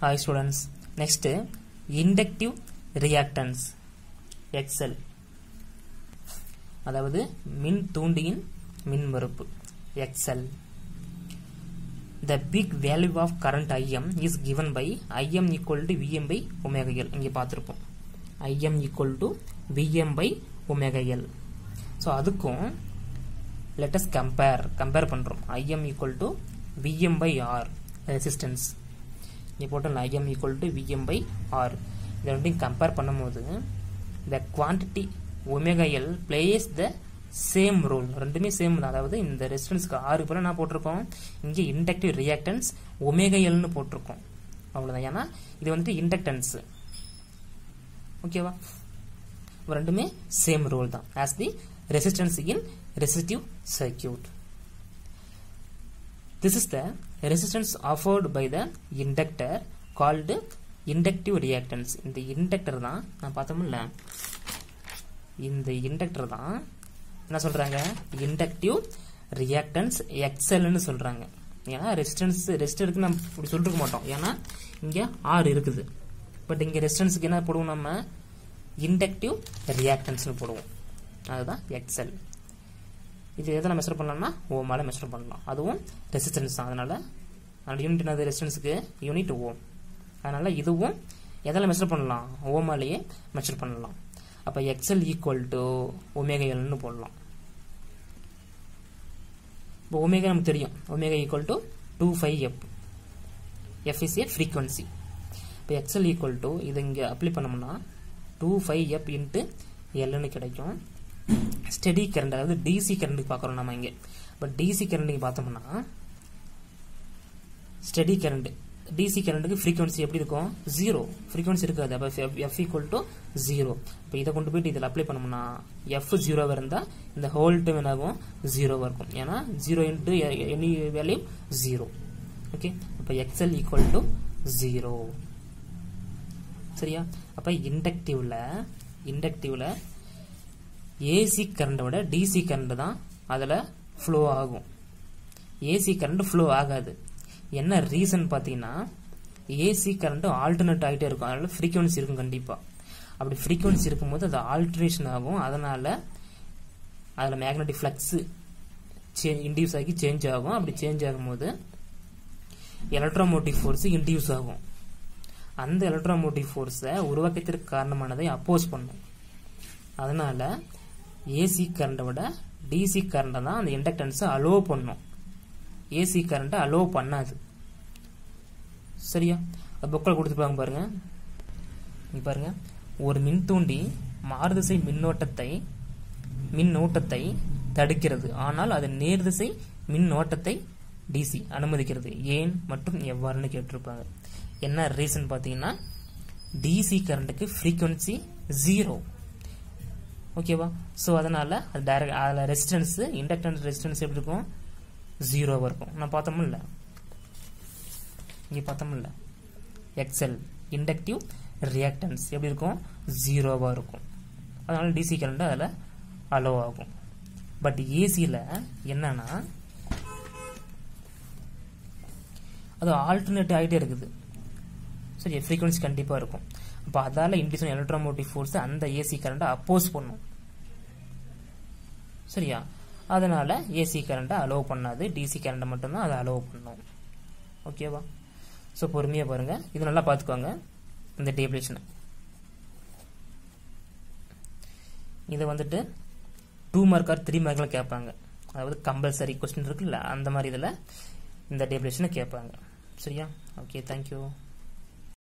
Hi students. Next, inductive reactance XL. அதாவது மின் தூண்டியின் மின்மறுப்பு XL. The big value of current IM is given by IM equal to VM by omega L. இங்கே பார்த்திருப்போம். IM equal to VM by omega L. So அதுக்கும் let us compare பண்றோம். IM equal to VM by R resistance. இங்கே போட்டோம் IM equal to VM by R. இதை ரெண்டையும் compare பண்ணும்போது the quantity omega L plays the same role. ரெண்டுமே same தான். அதாவது இந்த ரெசிஸ்டன்ஸ்க்கு R போல நான் போட்டிருக்கோம். இங்கே இண்டக்டிவ் ரியாக்டன்ஸ் ஒமேகா Lன்னு போட்டிருக்கோம். அவ்வளவுதான். ஏன்னா இது வந்துட்டு இண்டக்டன்ஸ். ஓகேவா? ரெண்டுமே சேம் ரோல் தான். as the resistance in resistive circuit. This is the resistance offered by the inductor called inductive reactance. இந்த இண்டக்டர் தான் நான் பார்த்தோம்ல, இந்த இண்டக்டர் தான் என்ன சொல்றாங்க, இண்டக்டிவ் ரியாக்டன்ஸ் XLன்னு சொல்றாங்க. ஏன்னா ரெசிஸ்டருக்கு நம்ம இப்படி சொல்லிருக்க மாட்டோம், ஏன்னா இங்க R இருக்குது. பட் இங்க ரெசிஸ்டன்ஸ்க்கு என்ன போடுவோம், நம்ம இண்டக்டிவ் ரியாக்டன்ஸ்னு போடுவோம். அதுதான் XL. இது எதில் மெஷர் பண்ணலாம்னா ஓமால மெஷர் பண்ணலாம். அதுவும் ரெசிஸ்டன்ஸ் தான். அதனால யூனிட் என்னது ரெசிஸ்டன்ஸுக்கு யூனிட் ஓம். அதனால இதுவும் எதில் மெஷர் பண்ணலாம், ஓமாலேயே மெஷர் பண்ணலாம். அப்போ XL ஈக்குவல் டு ஒமேகா Lன்னு போடலாம். இப்போ ஒமேகா நமக்கு தெரியும், omega equal to 2πf. F is a frequency. இப்போ XL ஈக்குவல் டு இது இங்கே அப்ளை பண்ணோம்னா 2πf இன்ட்டு Lன்னு கிடைக்கும். ஸ்டெடி கரண்ட், அதாவது டிசி கரண்ட்டுக்கு பார்க்குறோம் நம்ம இங்கே. பட் டிசி கரண்ட்டுக்கு பார்த்தோம்னா ஸ்டெடி கரண்ட் டிசி கரண்ட்டுக்கு ஃப்ரீக்வன்சி எப்படி இருக்கும், 0 ஃப்ரீக்வன்சி இருக்காது. அப்போ F ஈக்குவல் டு 0. இப்போ இதை கொண்டு போயிட்டு இதில் அப்ளை பண்ணோம்னா F 0 இருந்தால் இந்த ஹோல் டைம் என்னாகும், 0 இருக்கும். ஏன்னா 0 இன்ட்டு எனி வேல்யூ 0. ஓகே, அப்போ XL ஈக்குவல் டு 0. சரியா? அப்போ இண்டக்டிவ்ல ஏசி கரண்டோட டிசி கரண்ட் தான் அதில் ஃப்ளோ ஆகும். ஏசி கரண்ட் ஃப்ளோ ஆகாது. என்ன ரீசன் பார்த்தீங்கன்னா, ஏசி கரண்ட் ஆல்டர்னேட் ஆகிட்டே இருக்கும். அதனால ஃப்ரீக்வன்சி இருக்கும் கண்டிப்பாக. அப்படி ஃப்ரீக்வன்சி இருக்கும்போது அது ஆல்ட்ரேஷன் ஆகும். அதனால அதில் மேக்னெட்டிக் ஃப்ளக்ஸ் இன்டியூஸ் ஆகி சேஞ்ச் ஆகும். அப்படி சேஞ்ச் ஆகும்போது எலக்ட்ரோமோட்டிவ் ஃபோர்ஸ் இன்டியூஸ் ஆகும். அந்த எலக்ட்ரோமோட்டிவ் ஃபோர்ஸை உருவாக்கத்திற்கு காரணமானதை அப்போஸ் பண்ணும். அதனால ஏசி கரண்டை விட டிசி கரண்டை தான் அந்த இண்டக்டன்ஸை அலோவ் பண்ணும். ஏசி கரண்டை அலோவ் பண்ணாது. சரியா? புக்கில் கொடுத்துருப்பாங்க பாருங்க. பாருங்க, ஒரு மின்தூண்டி மாறுதிசை மின்னோட்டத்தை தடுக்கிறது, ஆனால் அது நேர்திசை மின்னோட்டத்தை டிசி அனுமதிக்கிறது. ஏன் மற்றும் எவ்வாறுன்னு கேட்டிருப்பாங்க. என்ன ரீசன் பார்த்தீங்கன்னா, டிசி கரண்ட்டுக்கு ஃப்ரீக்வன்சி 0. ஓகேவா? ஸோ அதனால அது டைரக்ட் அதில் ரெசிஸ்டன்ஸ் இண்டக்டன்ஸ் ரெசிஸ்டன்ஸ் எப்படி இருக்கும், 0 இருக்கும். நான் பார்த்தோம்ல, இங்கே பார்த்தோம்ல XL இண்டக்டிவ் ரியாக்டன்ஸ் எப்படி இருக்கும், 0 இருக்கும். அதனால டிசி கரண்ட் அதில் அலோவ் ஆகும். பட் ஏசியில் என்னன்னா அது ஆல்டர்னேட் ஆகிட்டே இருக்குது. சரி, ஃப்ரீக்வன்சி கண்டிப்பாக இருக்கும். அப்போ அதால இன்டியூஸ் எலக்ட்ரோமோட்டிவ் ஃபோர்ஸ் அந்த ஏசி கரண்ட்டை அப்போஸ் பண்ணும். சரியா? அதனால ஏசி கரண்ட்டை அலோவ் பண்ணாது, டிசி கரண்ட்டை மட்டும்தான் அதை அலோவ் பண்ணும். ஓகேவா? ஸோ பொறுமையாக பாருங்க, இது நல்லா பார்த்துக்கோங்க இந்த டேபிளேஷனை. இதை வந்துட்டு 2 மார்க் ஆர் 3 மார்க்கில் கேட்பாங்க. அதாவது கம்பல்சரி கொஸ்டின் இருக்குல்ல, அந்த மாதிரி இதில் இந்த டேபிளேஷனை கேட்பாங்க. சரியா? Okay, thank you.